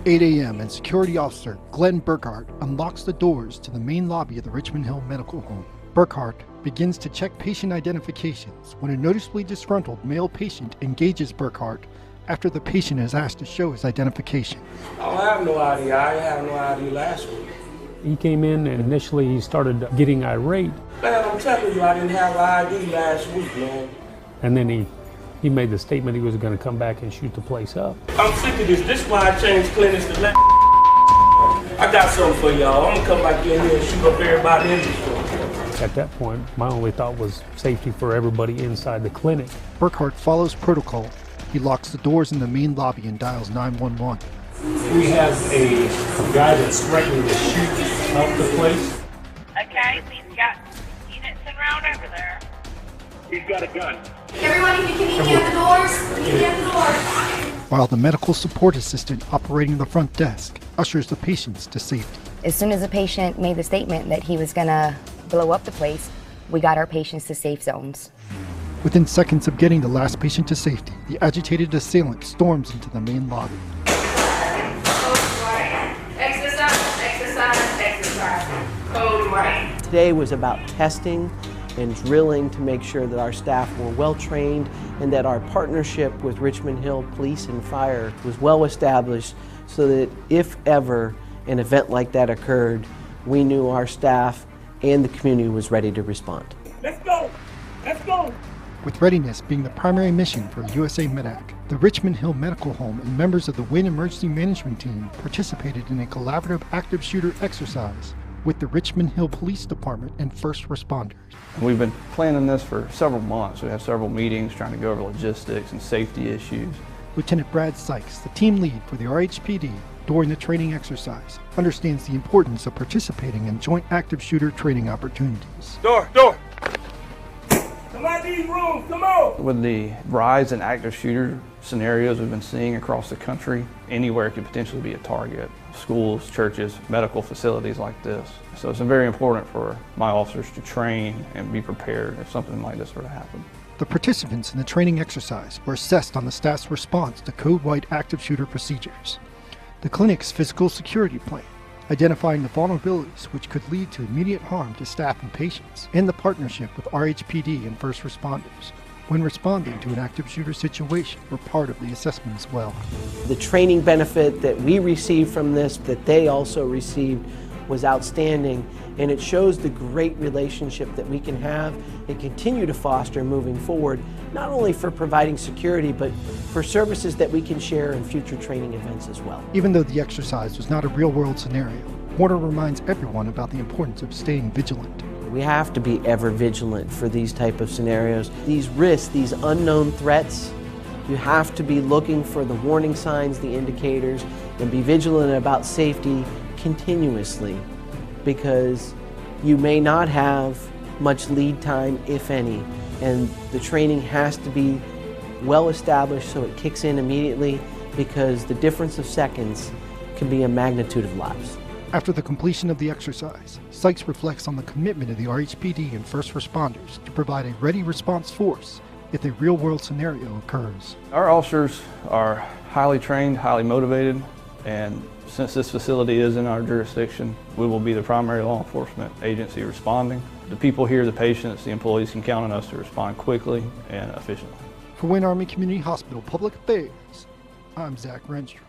8 a.m. and security officer Glenn Burkhart unlocks the doors to the main lobby of the Richmond Hill Medical Home. Burkhart begins to check patient identifications when a noticeably disgruntled male patient engages Burkhart after the patient is asked to show his identification. I don't have no ID. I didn't have no ID last week. He came in and initially he started getting irate. Man, I'm telling you, I didn't have an ID last week, man. And then he made the statement he was going to come back and shoot the place up. I'm sick of this. This is why I changed clinics to let I got something for y'all. I'm going to come back in here and shoot up everybody in the store. At that point, my only thought was safety for everybody inside the clinic. Burkhart follows protocol. He locks the doors in the main lobby and dials 911. We have a guy that's threatening to shoot up the place. Okay, he's got units en route over there. He's got a gun. Everyone, if you can meet me at the doors, meet me at the doors. While the medical support assistant operating the front desk ushers the patients to safety. As soon as the patient made the statement that he was gonna blow up the place, we got our patients to safe zones. Within seconds of getting the last patient to safety, the agitated assailant storms into the main lobby. Exercise. Code right. Today was about testing and drilling to make sure that our staff were well trained and that our partnership with Richmond Hill Police and Fire was well established so that if ever an event like that occurred, we knew our staff and the community was ready to respond. Let's go! Let's go! With readiness being the primary mission for USA MEDDAC, the Richmond Hill Medical Home and members of the Winn Emergency Management Team participated in a collaborative active shooter exercise with the Richmond Hill Police Department and first responders. We've been planning this for several months. We have several meetings trying to go over logistics and safety issues. Lieutenant Brad Sykes, the team lead for the RHPD during the training exercise, understands the importance of participating in joint active shooter training opportunities. Door! Come out these rooms, come on! With the rise in active shooter scenarios we've been seeing across the country, anywhere could potentially be a target. Schools, churches, medical facilities like this. So it's very important for my officers to train and be prepared if something like this were to happen. The participants in the training exercise were assessed on the staff's response to code-white active shooter procedures, the clinic's physical security plan, identifying the vulnerabilities which could lead to immediate harm to staff and patients, and the partnership with RHPD and first responders when responding to an active shooter situation were part of the assessment as well. The training benefit that we received from this, that they also received, was outstanding, and it shows the great relationship that we can have and continue to foster moving forward, not only for providing security, but for services that we can share in future training events as well. Even though the exercise was not a real-world scenario, Warner reminds everyone about the importance of staying vigilant. We have to be ever vigilant for these type of scenarios. These risks, these unknown threats, you have to be looking for the warning signs, the indicators, and be vigilant about safety continuously, because you may not have much lead time, if any, and the training has to be well established so it kicks in immediately, because the difference of seconds can be a magnitude of lives. After the completion of the exercise, Sykes reflects on the commitment of the RHPD and first responders to provide a ready response force if a real-world scenario occurs. Our officers are highly trained, highly motivated, and since this facility is in our jurisdiction, we will be the primary law enforcement agency responding. The people here, the patients, the employees can count on us to respond quickly and efficiently. For Winn Army Community Hospital Public Affairs, I'm Zach Rehnstrom.